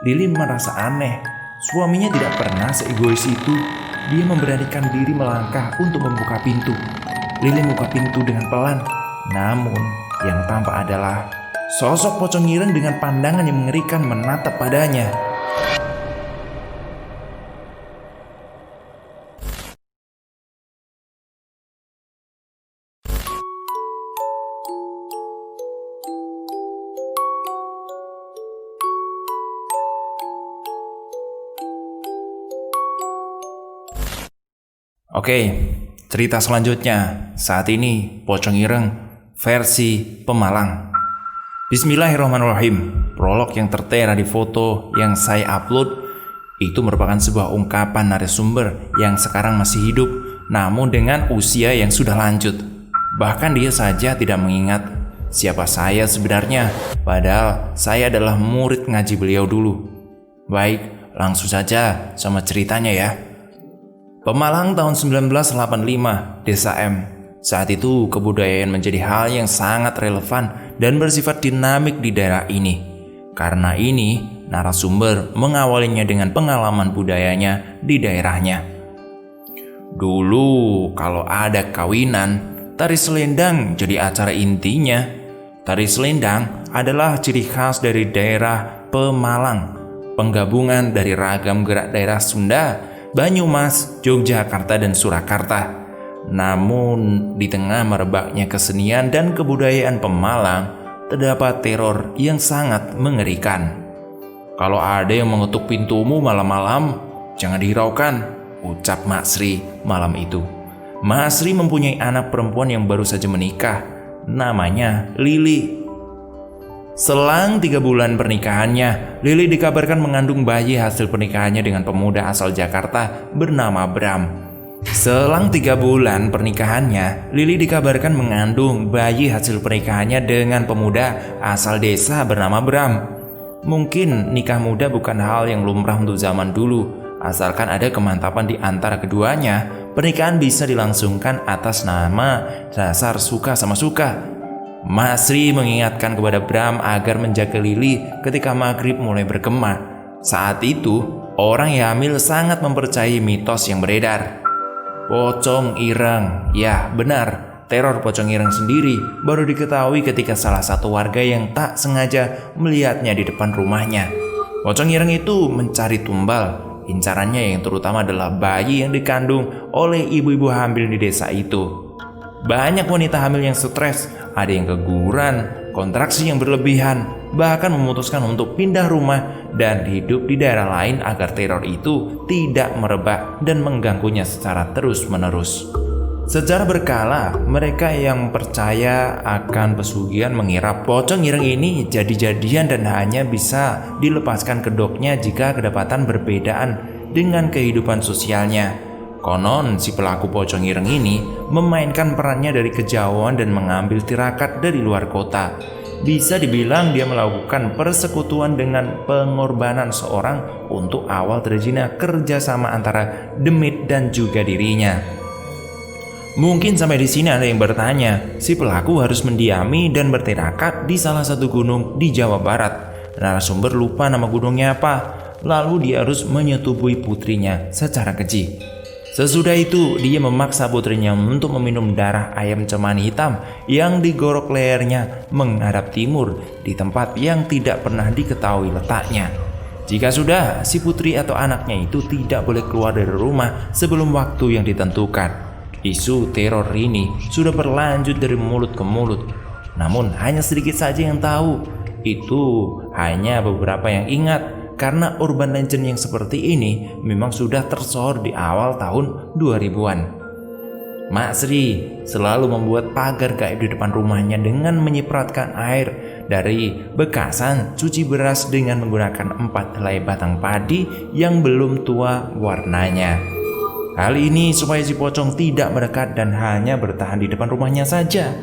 Lili merasa aneh. Suaminya tidak pernah seegois itu. Dia memberanikan diri melangkah untuk membuka pintu. Lili buka pintu dengan pelan. Namun yang tampak adalah sosok pocong ireng dengan pandangan yang mengerikan menatap padanya. Oke, cerita selanjutnya. Saat ini pocong ireng versi Pemalang. Bismillahirrahmanirrahim. Prolog yang tertera di foto yang saya upload itu merupakan sebuah ungkapan narasumber yang sekarang masih hidup, namun dengan usia yang sudah lanjut. Bahkan dia saja tidak mengingat siapa saya sebenarnya, padahal saya adalah murid ngaji beliau dulu. Baik, langsung saja sama ceritanya ya. Pemalang tahun 1985, Desa M. Saat itu kebudayaan menjadi hal yang sangat relevan dan bersifat dinamik di daerah ini. Karena ini, narasumber mengawalinya dengan pengalaman budayanya di daerahnya. Dulu kalau ada kawinan, tari selendang jadi acara intinya. Tari selendang adalah ciri khas dari daerah Pemalang, penggabungan dari ragam gerak daerah Sunda, Banyumas, Yogyakarta, dan Surakarta. Namun, di tengah merebaknya kesenian dan kebudayaan Pemalang, terdapat teror yang sangat mengerikan. Kalau ada yang mengetuk pintumu malam-malam, jangan dihiraukan, ucap Mak Sri malam itu. Mak Sri mempunyai anak perempuan yang baru saja menikah, namanya Lili. Selang 3 bulan pernikahannya, Lili dikabarkan mengandung bayi hasil pernikahannya dengan pemuda asal Jakarta bernama Bram. Selang 3 bulan pernikahannya, Lili dikabarkan mengandung bayi hasil pernikahannya dengan pemuda asal desa bernama Bram. Mungkin nikah muda bukan hal yang lumrah untuk zaman dulu. Asalkan ada kemantapan di antara keduanya, pernikahan bisa dilangsungkan atas nama dasar suka sama suka. Mak Sri mengingatkan kepada Bram agar menjaga Lili ketika maghrib mulai bergema. Saat itu, orang yang hamil sangat mempercayai mitos yang beredar. Pocong ireng, ya benar, teror pocong ireng sendiri baru diketahui ketika salah satu warga yang tak sengaja melihatnya di depan rumahnya. Pocong ireng itu mencari tumbal. Incarannya yang terutama adalah bayi yang dikandung oleh ibu-ibu hamil di desa itu. Banyak wanita hamil yang stres, ada yang keguguran, kontraksi yang berlebihan, bahkan memutuskan untuk pindah rumah dan hidup di daerah lain agar teror itu tidak merebak dan mengganggunya secara terus-menerus. Secara berkala, mereka yang percaya akan pesugihan mengira pocong ireng ini jadi-jadian dan hanya bisa dilepaskan kedoknya jika kedapatan berbedaan dengan kehidupan sosialnya. Konon si pelaku pocong ireng ini memainkan perannya dari kejauhan dan mengambil tirakat dari luar kota. Bisa dibilang dia melakukan persekutuan dengan pengorbanan seorang untuk awal terjadinya kerjasama antara demit dan juga dirinya. Mungkin sampai di sini ada yang bertanya, si pelaku harus mendiami dan bertirakat di salah satu gunung di Jawa Barat. Narasumber lupa nama gunungnya apa, lalu dia harus menyetubuhi putrinya secara keji. Sesudah itu, dia memaksa putrinya untuk meminum darah ayam cemani hitam yang digorok lehernya menghadap timur di tempat yang tidak pernah diketahui letaknya. Jika sudah, si putri atau anaknya itu tidak boleh keluar dari rumah sebelum waktu yang ditentukan. Isu teror ini sudah berlanjut dari mulut ke mulut. Namun hanya sedikit saja yang tahu. Itu hanya beberapa yang ingat. Karena urban legend yang seperti ini memang sudah tersohor di awal tahun 2000-an. Mak Sri selalu membuat pagar gaib di depan rumahnya dengan menyipratkan air dari bekasan cuci beras dengan menggunakan 4 helai batang padi yang belum tua warnanya. Hal ini supaya si pocong tidak mendekat dan hanya bertahan di depan rumahnya saja.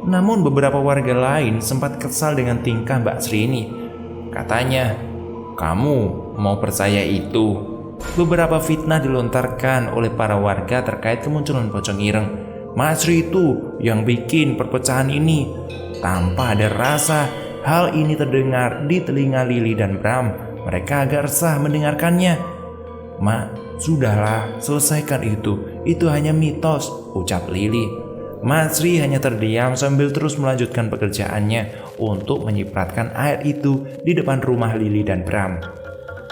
Namun beberapa warga lain sempat kesal dengan tingkah Mbak Sri ini. Katanya, "Kamu mau percaya itu?" Beberapa fitnah dilontarkan oleh para warga terkait kemunculan pocong ireng. Mas Sri itu yang bikin perpecahan ini. Tanpa ada rasa, hal ini terdengar di telinga Lili dan Bram Mereka agak resah mendengarkannya. "Mak, sudahlah, selesaikan itu. Itu hanya mitos," ucap Lili. Mak Sri hanya terdiam sambil terus melanjutkan pekerjaannya untuk menyipratkan air itu di depan rumah Lili dan Bram.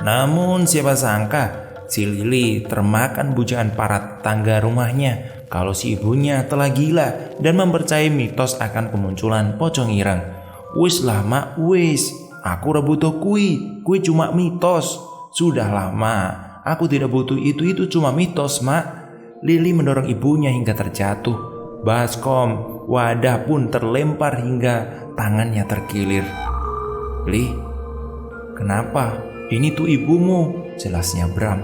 Namun siapa sangka si Lili termakan bujukan para tetangga rumahnya kalau si ibunya telah gila dan mempercayai mitos akan kemunculan pocong ireng. "Wis lah mak, wis. Aku ora butuh kui cuma mitos." "Sudahlah mak, aku tidak butuh itu cuma mitos mak." Lili mendorong ibunya hingga terjatuh. Baskom, wadah pun terlempar hingga tangannya terkilir. "Li, kenapa? Ini tuh ibumu," jelasnya Bram.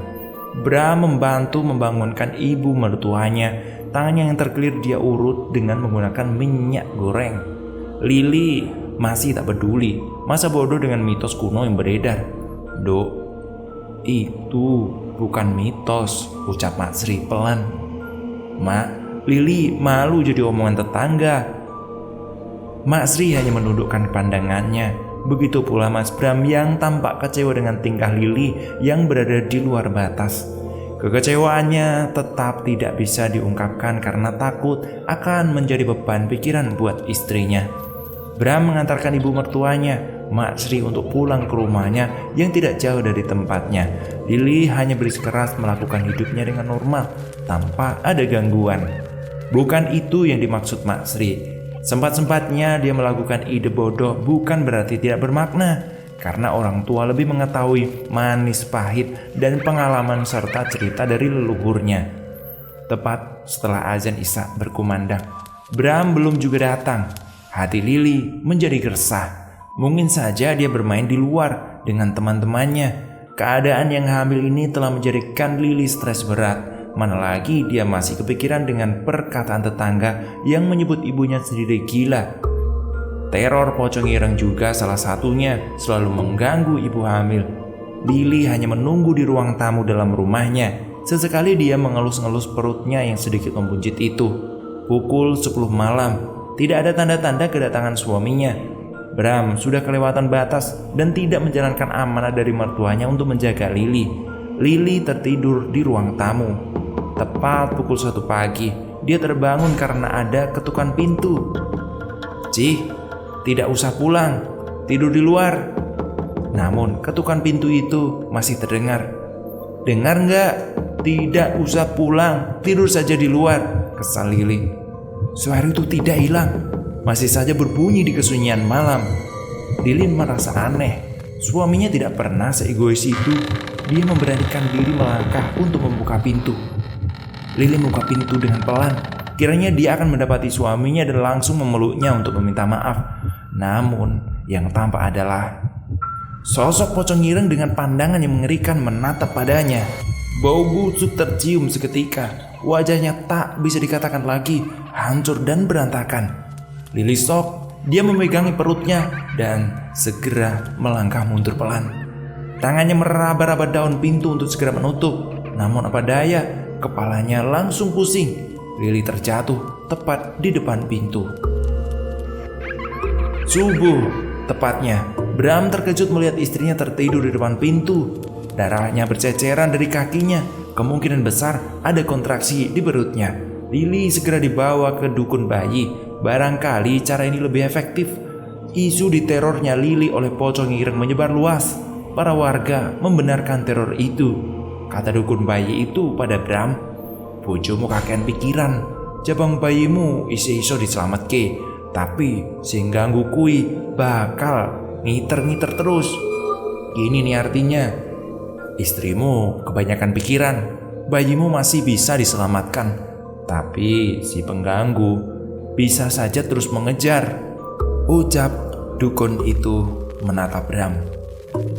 Bram membantu membangunkan ibu mertuanya. Tangannya yang terkilir dia urut dengan menggunakan minyak goreng. Lili masih tak peduli, masa bodoh dengan mitos kuno yang beredar. "Dok, itu bukan mitos," ucap Mak Sri pelan. "Mak, Lili malu jadi omongan tetangga." Mak Sri hanya menundukkan pandangannya. Begitu pula Mas Bram yang tampak kecewa dengan tingkah Lili yang berada di luar batas. Kekecewaannya tetap tidak bisa diungkapkan karena takut akan menjadi beban pikiran buat istrinya. Bram mengantarkan ibu mertuanya, Mak Sri, untuk pulang ke rumahnya yang tidak jauh dari tempatnya. Lili hanya bersikeras melakukan hidupnya dengan normal tanpa ada gangguan. Bukan itu yang dimaksud Mak Sri. Sempat-sempatnya dia melakukan ide bodoh bukan berarti tidak bermakna, karena orang tua lebih mengetahui manis pahit dan pengalaman serta cerita dari leluhurnya. Tepat setelah azan Isya berkumandang, Bram belum juga datang. Hati Lili menjadi gersah. Mungkin saja dia bermain di luar dengan teman-temannya. Keadaan yang hamil ini telah menjadikan Lili stres berat. Mana lagi dia masih kepikiran dengan perkataan tetangga yang menyebut ibunya sendiri gila. Teror pocong ireng juga salah satunya selalu mengganggu ibu hamil. Lili hanya menunggu di ruang tamu dalam rumahnya. Sesekali dia mengelus-ngelus perutnya yang sedikit membuncit itu. Pukul 10 malam, tidak ada tanda-tanda kedatangan suaminya. Bram sudah kelewatan batas dan tidak menjalankan amanah dari mertuanya untuk menjaga Lili. Lili tertidur di ruang tamu. Tepat pukul 1 pagi, dia terbangun karena ada ketukan pintu. "Cih, tidak usah pulang, tidur di luar." Namun ketukan pintu itu masih terdengar. "Dengar nggak? Tidak usah pulang, tidur saja di luar," kesal Lili. Suara itu tidak hilang, masih saja berbunyi di kesunyian malam. Lili merasa aneh. Suaminya tidak pernah seegois itu. Dia memberanikan diri melangkah untuk membuka pintu. Lili membuka pintu dengan pelan. Kiranya dia akan mendapati suaminya dan langsung memeluknya untuk meminta maaf. Namun yang tampak adalah sosok pocong ireng dengan pandangan yang mengerikan menatap padanya. Bau busuk tercium seketika. Wajahnya tak bisa dikatakan lagi, hancur dan berantakan. Lili shock. Dia memegangi perutnya dan segera melangkah mundur pelan. Tangannya meraba-raba daun pintu untuk segera menutup. Namun apa daya, kepalanya langsung pusing. Lili terjatuh tepat di depan pintu. Subuh, tepatnya, Bram terkejut melihat istrinya tertidur di depan pintu. Darahnya berceceran dari kakinya. Kemungkinan besar ada kontraksi di perutnya. Lili segera dibawa ke dukun bayi. Barangkali cara ini lebih efektif. Isu diterornya Lili oleh pocong ireng menyebar luas. Para warga membenarkan teror itu. Kata dukun bayi itu pada Bram, "Bojomu kakean pikiran. Jabang bayimu iso-iso diselametke, tapi sing ganggu kui bakal ngiter-ngiter terus." Ini nih artinya, istrimu kebanyakan pikiran, bayimu masih bisa diselamatkan, tapi si pengganggu bisa saja terus mengejar, ucap dukun itu menatap Bram.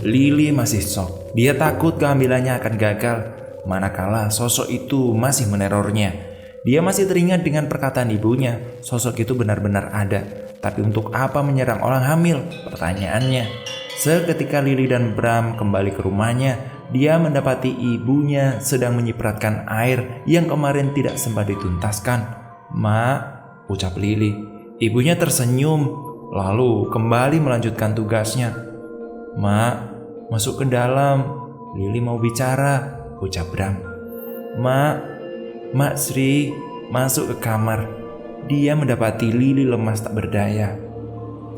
Lili masih shock. Dia takut kehamilannya akan gagal, manakala sosok itu masih menerornya. Dia masih teringat dengan perkataan ibunya, sosok itu benar-benar ada. Tapi untuk apa menyerang orang hamil? Pertanyaannya. Seketika Lili dan Bram kembali ke rumahnya, dia mendapati ibunya sedang menyipratkan air yang kemarin tidak sempat dituntaskan. "Mak," ucap Lili. Ibunya tersenyum, lalu kembali melanjutkan tugasnya. "Mak, masuk ke dalam. Lili mau bicara, ucap Bram. Mak Sri masuk ke kamar. Dia mendapati Lili lemas tak berdaya.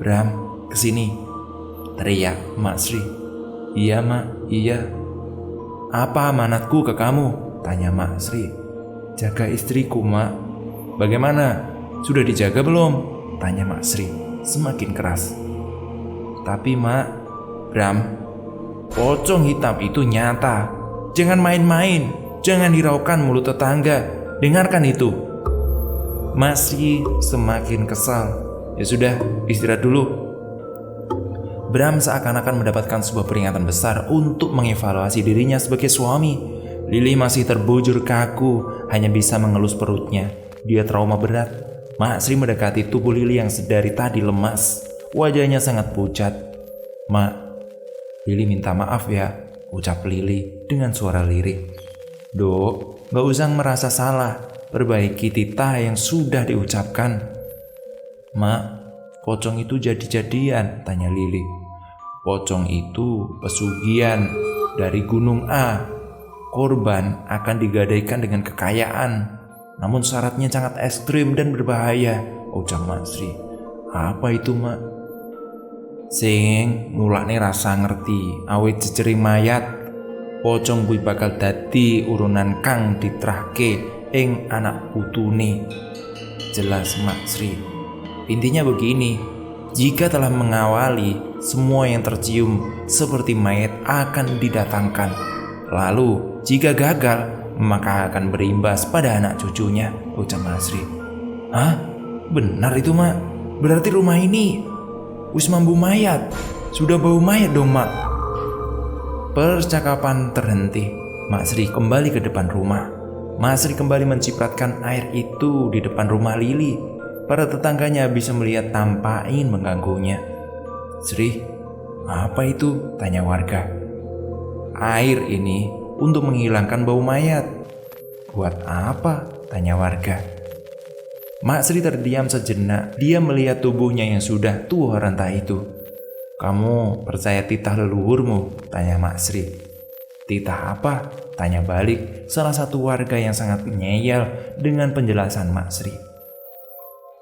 Bram, kesini, teriak Mak Sri. Iya mak, iya. Apa amanatku ke kamu? Tanya Mak Sri. Jaga istriku mak. Bagaimana? Sudah dijaga belum? Tanya Mak Sri semakin keras. Tapi mak, Bram, pocong hitam itu nyata. Jangan main-main. Jangan hiraukan mulut tetangga. Dengarkan itu. Mak Sri semakin kesal. Ya sudah, istirahat dulu. Bram seakan-akan mendapatkan sebuah peringatan besar untuk mengevaluasi dirinya sebagai suami. Lili masih terbujur kaku, hanya bisa mengelus perutnya. Dia trauma berat. Mak Sri mendekati tubuh Lili yang sedari tadi lemas. Wajahnya sangat pucat. Mak, Lili minta maaf ya, ucap Lili dengan suara lirih. Dok, gak usah merasa salah. Perbaiki titah yang sudah diucapkan. Mak, pocong itu jadi-jadian, tanya Lili. Pocong itu pesugihan dari Gunung A. Korban akan digadaikan dengan kekayaan. Namun syaratnya sangat ekstrim dan berbahaya, ucap Mak Sri. Apa itu mak? Sing mulane rasa ngerti, awit jejering mayat. Pocong kuwi bakal dadi urunan kang ditrahke ing anak putune. Jelas Mak Sri. Intinya begini, jika telah mengawali, semua yang tercium seperti mayat akan didatangkan. Lalu jika gagal, maka akan berimbas pada anak cucunya, ucap Mak Sri. Hah? Benar itu mak? Berarti rumah ini wis mambu mayat. Sudah bau mayat dong mak. Percakapan terhenti. Mak Sri kembali ke depan rumah. Mak Sri kembali mencipratkan air itu di depan rumah Lili. Para tetangganya bisa melihat tanpa ingin mengganggunya. Sri, apa itu? Tanya warga. Air ini untuk menghilangkan bau mayat. Buat apa? Tanya warga. Mak Sri terdiam sejenak. Dia melihat tubuhnya yang sudah tua renta itu. Kamu percaya titah leluhurmu? Tanya Mak Sri. Titah apa? Tanya balik salah satu warga yang sangat ngeyel dengan penjelasan Mak Sri.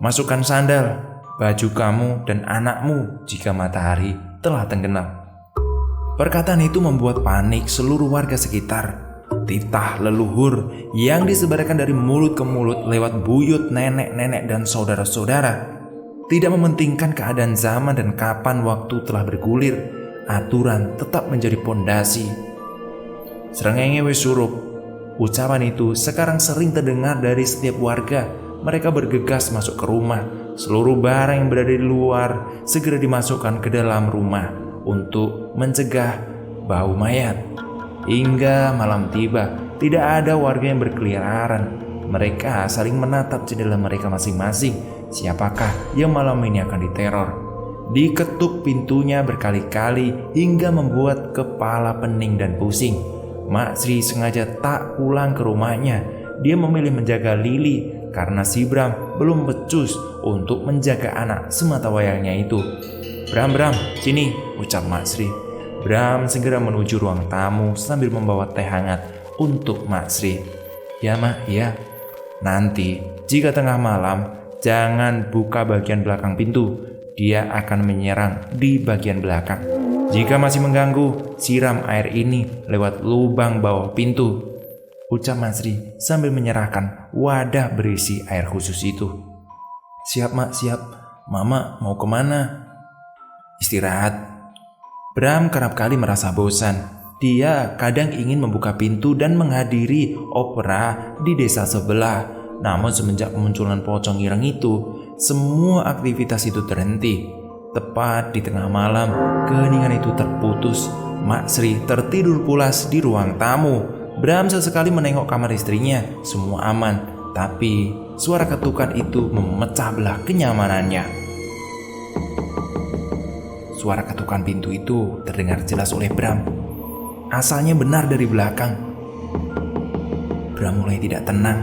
Masukkan sandal, baju kamu dan anakmu jika matahari telah tenggelam. Perkataan itu membuat panik seluruh warga sekitar. Titah leluhur yang disebarkan dari mulut ke mulut lewat buyut nenek-nenek dan saudara-saudara. Tidak mementingkan keadaan zaman dan kapan waktu telah bergulir, aturan tetap menjadi pondasi. Srengenge wis surup. Ucapan itu sekarang sering terdengar dari setiap warga. Mereka bergegas masuk ke rumah. Seluruh barang yang berada di luar segera dimasukkan ke dalam rumah untuk mencegah bau mayat. Hingga malam tiba, tidak ada warga yang berkeliaran. Mereka saling menatap jendela mereka masing-masing. Siapakah yang malam ini akan diteror? Diketuk pintunya berkali-kali hingga membuat kepala pening dan pusing. Mak Sri sengaja tak pulang ke rumahnya. Dia memilih menjaga Lili karena si Bram belum becus untuk menjaga anak sematawayangnya itu. Bram, sini, ucap Mak Sri. Bram segera menuju ruang tamu sambil membawa teh hangat untuk Mak Sri. Ya mak, ya. Nanti jika tengah malam, jangan buka bagian belakang pintu. Dia akan menyerang di bagian belakang. Jika masih mengganggu, siram air ini lewat lubang bawah pintu, ucap Mak Sri sambil menyerahkan wadah berisi air khusus itu. Siap mak, siap. Mama mau kemana? Istirahat. Bram kerap kali merasa bosan. Dia kadang ingin membuka pintu dan menghadiri opera di desa sebelah. Namun semenjak kemunculan pocong ireng itu, semua aktivitas itu terhenti. Tepat di tengah malam, keheningan itu terputus. Mak Sri tertidur pulas di ruang tamu. Bram sesekali menengok kamar istrinya. Semua aman, tapi suara ketukan itu memecah belah kenyamanannya. Suara ketukan pintu itu terdengar jelas oleh Bram. Asalnya benar dari belakang. Bram mulai tidak tenang.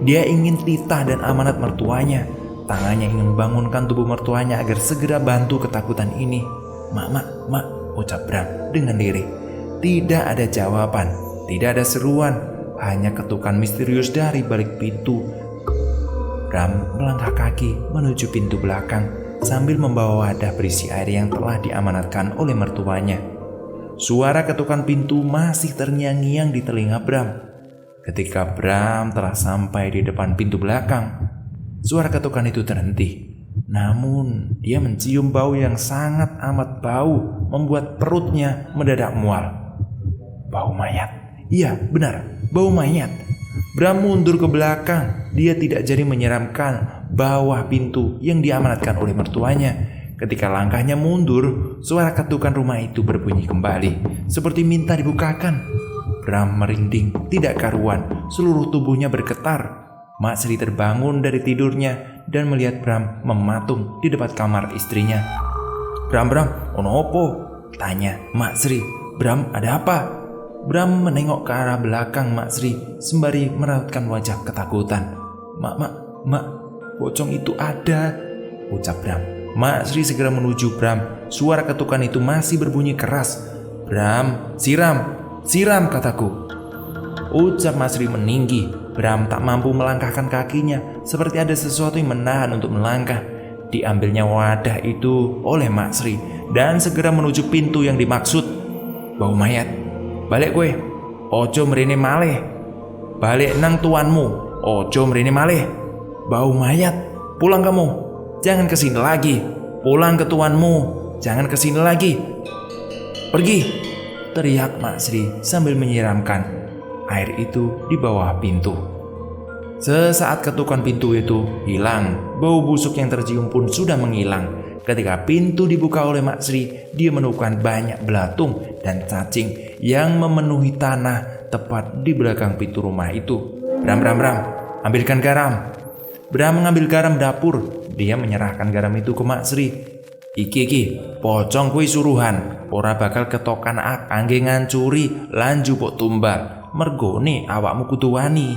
Dia ingin titah dan amanat mertuanya. Tangannya ingin membangunkan tubuh mertuanya agar segera bantu ketakutan ini. Mak, ucap Bram dengan lirih. Tidak ada jawaban, tidak ada seruan, hanya ketukan misterius dari balik pintu. Bram melangkah kaki menuju pintu belakang sambil membawa wadah berisi air yang telah diamanatkan oleh mertuanya. Suara ketukan pintu masih terngiang-ngiang di telinga Bram. Ketika Bram telah sampai di depan pintu belakang, suara ketukan itu terhenti. Namun dia mencium bau yang sangat amat bau, membuat perutnya mendadak mual. Bau mayat. Iya, benar, bau mayat. Bram mundur ke belakang. Dia tidak jadi menyeramkan bawah pintu yang diamanatkan oleh mertuanya. Ketika langkahnya mundur, suara ketukan rumah itu berbunyi kembali, seperti minta dibukakan. Bram merinding, tidak karuan, seluruh tubuhnya bergetar. Mak Sri terbangun dari tidurnya dan melihat Bram mematung di depan kamar istrinya. Bram, ono opo? Tanya Mak Sri. Bram, ada apa? Bram menengok ke arah belakang Mak Sri sembari merautkan wajah ketakutan. Mak, pocong itu ada, ucap Bram. Mak Sri segera menuju Bram. Suara ketukan itu masih berbunyi keras. Bram, siram kataku, ucap Mak Sri meninggi. Bram tak mampu melangkahkan kakinya, seperti ada sesuatu yang menahan untuk melangkah. Diambilnya wadah itu oleh Mak Sri dan segera menuju pintu yang dimaksud. Bau mayat. Balik gue, ojo mrene malih. Balik nang tuanmu, ojo mrene malih. Bau mayat, pulang kamu. Jangan kesini lagi. Pulang ke tuanmu, jangan kesini lagi. Pergi, teriak Mak Sri sambil menyiramkan air itu di bawah pintu. Sesaat ketukan pintu itu hilang, bau busuk yang tercium pun sudah menghilang. Ketika pintu dibuka oleh Mak Sri, dia menemukan banyak belatung dan cacing yang memenuhi tanah tepat di belakang pintu rumah itu. Bram, ambilkan garam. Bram mengambil garam dapur. Dia menyerahkan garam itu ke Mak Sri. Iki, pocong kuwi suruhan, ora bakal ketokan kangge ngancuri lan jupuk tumbal. Mergone awakmu kudu wani.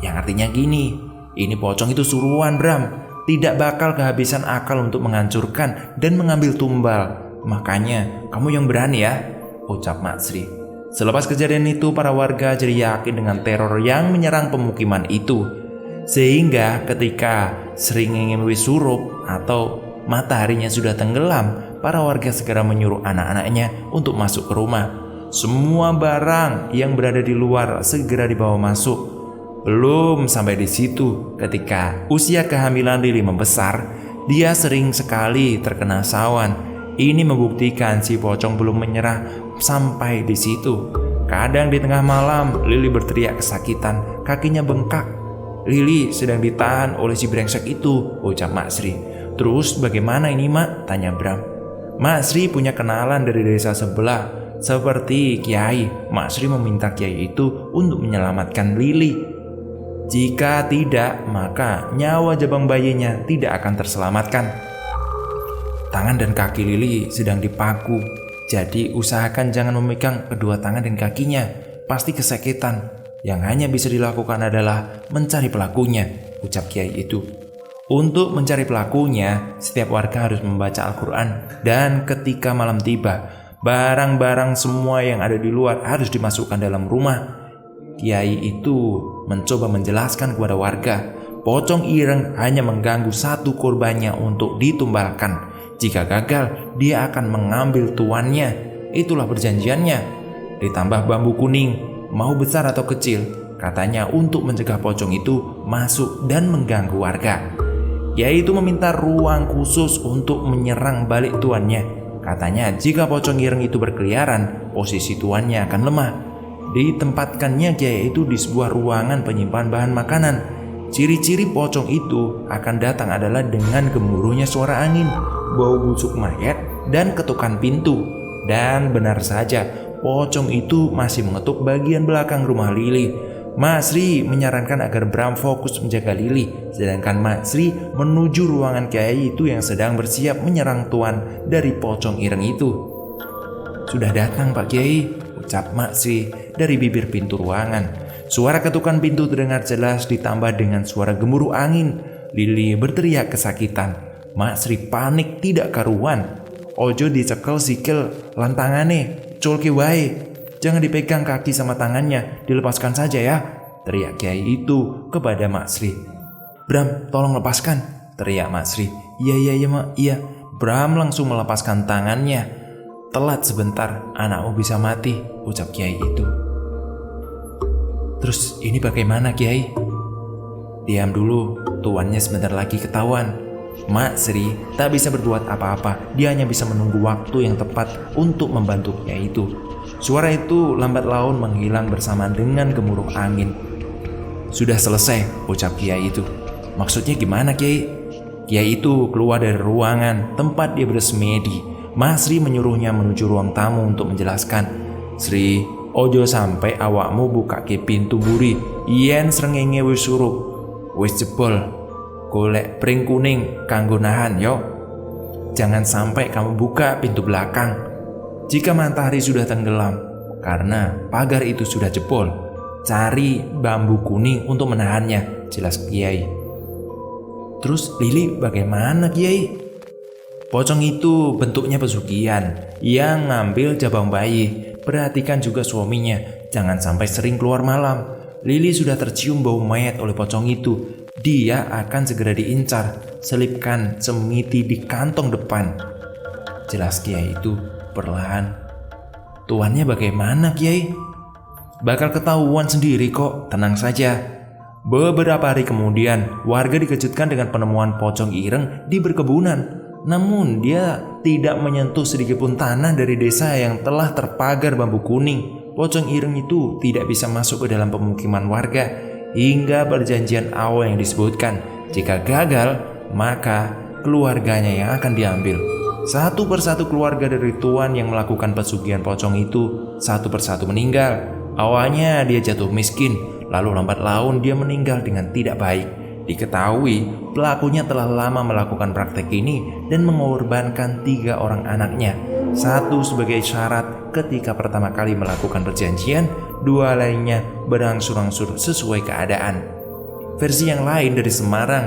Yang artinya gini, ini pocong itu suruhan Bram, tidak bakal kehabisan akal untuk menghancurkan dan mengambil tumbal. Makanya kamu yang berani ya, ucap Mak Sri. Selepas kejadian itu, para warga jadi yakin dengan teror yang menyerang pemukiman itu. Sehingga ketika srengenge wis surup atau mataharinya sudah tenggelam, para warga segera menyuruh anak-anaknya untuk masuk ke rumah. Semua barang yang berada di luar segera dibawa masuk. Belum sampai di situ, ketika usia kehamilan Lili membesar, dia sering sekali terkena sawan. Ini membuktikan si pocong belum menyerah sampai di situ. Kadang di tengah malam, Lili berteriak kesakitan, kakinya bengkak. Lili sedang ditahan oleh si brengsek itu, ucap Mak Sri. Terus bagaimana ini Mak? Tanya Bram. Mak Sri punya kenalan dari desa sebelah, seperti Kiai. Mak Sri meminta Kiai itu untuk menyelamatkan Lili. Jika tidak, maka nyawa jabang bayinya tidak akan terselamatkan. Tangan dan kaki Lili sedang dipaku, jadi usahakan jangan memegang kedua tangan dan kakinya, pasti kesakitan. Yang hanya bisa dilakukan adalah mencari pelakunya, ucap Kiai itu. Untuk mencari pelakunya, setiap warga harus membaca Al-Quran. Dan ketika malam tiba, barang-barang semua yang ada di luar harus dimasukkan dalam rumah. Kiai itu mencoba menjelaskan kepada warga, pocong ireng hanya mengganggu satu korbannya untuk ditumbalkan. Jika gagal, dia akan mengambil tuannya. Itulah perjanjiannya. Ditambah bambu kuning, mau besar atau kecil, katanya untuk mencegah pocong itu masuk dan mengganggu warga. Kiai itu meminta ruang khusus untuk menyerang balik tuannya. Katanya jika pocong ireng itu berkeliaran, posisi tuannya akan lemah. Ditempatkannya Kiai itu di sebuah ruangan penyimpan bahan makanan. Ciri-ciri pocong itu akan datang adalah dengan gemuruhnya suara angin, bau busuk mayat, dan ketukan pintu. Dan benar saja, pocong itu masih mengetuk bagian belakang rumah Lili. Mak Sri menyarankan agar Bram fokus menjaga Lili, sedangkan Mak Sri menuju ruangan Kiai itu yang sedang bersiap menyerang tuan dari pocong ireng itu. Sudah datang Pak Kiai, ucap Mak Sri dari bibir pintu ruangan. Suara ketukan pintu terdengar jelas ditambah dengan suara gemuruh angin. Lili berteriak kesakitan. Mak Sri panik tidak karuan. ojo dicekel sikil lantangane, culke wae. Jangan dipegang kaki sama tangannya, dilepaskan saja ya, teriak Kiai itu kepada Mak Sri. Bram, tolong lepaskan, teriak Mak Sri. Iya Mak, iya. Bram langsung melepaskan tangannya. Telat sebentar, anakmu bisa mati, ucap Kiai itu. Terus ini bagaimana Kiai? Diam dulu, tuannya sebentar lagi ketahuan. Mak Sri tak bisa berbuat apa-apa. Dia hanya bisa menunggu waktu yang tepat untuk membantu Kiai itu. Suara itu lambat laun menghilang bersama dengan gemuruh angin. Sudah selesai, ucap Kiai itu. Maksudnya gimana Kiai? Kiai itu keluar dari ruangan tempat dia bersemedi. Mak Sri menyuruhnya menuju ruang tamu untuk menjelaskan. Sri, ojo sampai awakmu buka ke pintu buri. Yen srengenge wis suruh. Wis jebol, golek pring kuning kanggo nahan yo. Jangan sampai kamu buka pintu belakang jika matahari sudah tenggelam, karena pagar itu sudah jebol. Cari bambu kuning untuk menahannya, jelas Kiai. Terus Lili bagaimana Kiai? Pocong itu bentuknya pesugihan yang ngambil jabang bayi. Perhatikan juga suaminya, jangan sampai sering keluar malam. Lili sudah tercium bau mayat oleh pocong itu. Dia akan segera diincar. Selipkan semiti di kantong depan, jelas Kiai itu perlahan. Tuannya bagaimana Kiai? Bakal ketahuan sendiri kok, tenang saja. Beberapa hari kemudian, warga dikejutkan dengan penemuan pocong ireng di perkebunan. Namun dia tidak menyentuh sedikitpun tanah dari desa yang telah terpagar bambu kuning. Pocong ireng itu tidak bisa masuk ke dalam pemukiman warga hingga perjanjian awal yang disebutkan. Jika gagal, maka keluarganya yang akan diambil. Satu persatu keluarga dari tuan yang melakukan pesugihan pocong itu satu persatu meninggal. Awalnya dia jatuh miskin, lalu lambat laun dia meninggal dengan tidak baik. Diketahui pelakunya telah lama melakukan praktek ini dan mengorbankan 3 orang anaknya. Satu sebagai syarat ketika pertama kali melakukan perjanjian, 2 lainnya berangsur-angsur sesuai keadaan. Versi yang lain dari Semarang,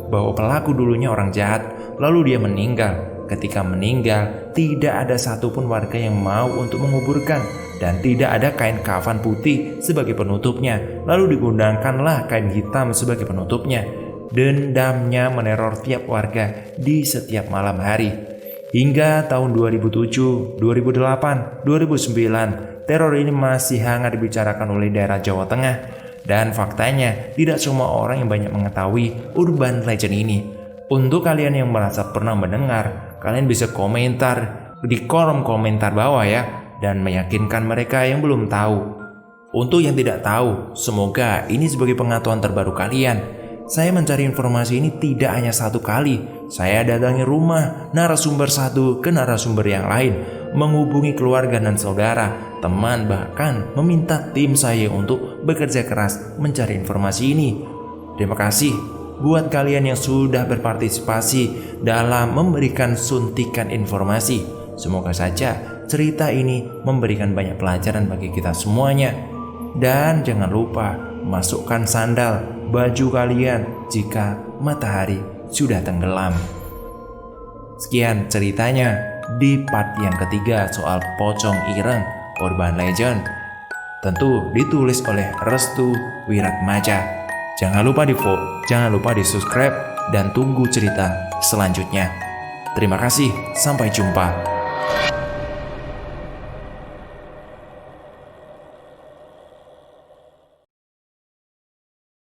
bahwa pelaku dulunya orang jahat, lalu dia meninggal. Ketika meninggal, tidak ada satupun warga yang mau untuk menguburkan, dan tidak ada kain kafan putih sebagai penutupnya. Lalu digunakanlah kain hitam sebagai penutupnya. Dendamnya meneror tiap warga di setiap malam hari. Hingga tahun 2007, 2008, 2009, teror ini masih hangat dibicarakan oleh daerah Jawa Tengah. Dan faktanya, tidak semua orang yang banyak mengetahui urban legend ini. Untuk kalian yang merasa pernah mendengar, kalian bisa komentar di kolom komentar bawah ya, dan meyakinkan mereka yang belum tahu. Untuk yang tidak tahu, semoga ini sebagai pengetahuan terbaru kalian. Saya mencari informasi ini tidak hanya satu kali. Saya datangi rumah narasumber satu ke narasumber yang lain, menghubungi keluarga dan saudara, teman, bahkan meminta tim saya untuk bekerja keras mencari informasi ini. Terima kasih buat kalian yang sudah berpartisipasi dalam memberikan suntikan informasi. Semoga saja cerita ini memberikan banyak pelajaran bagi kita semuanya. Dan jangan lupa masukkan sandal baju kalian jika matahari sudah tenggelam. Sekian ceritanya di part yang ketiga soal pocong ireng urban legend. Tentu ditulis oleh Restu Wiratmaja. Jangan lupa di subscribe dan tunggu cerita selanjutnya. Terima kasih, sampai jumpa.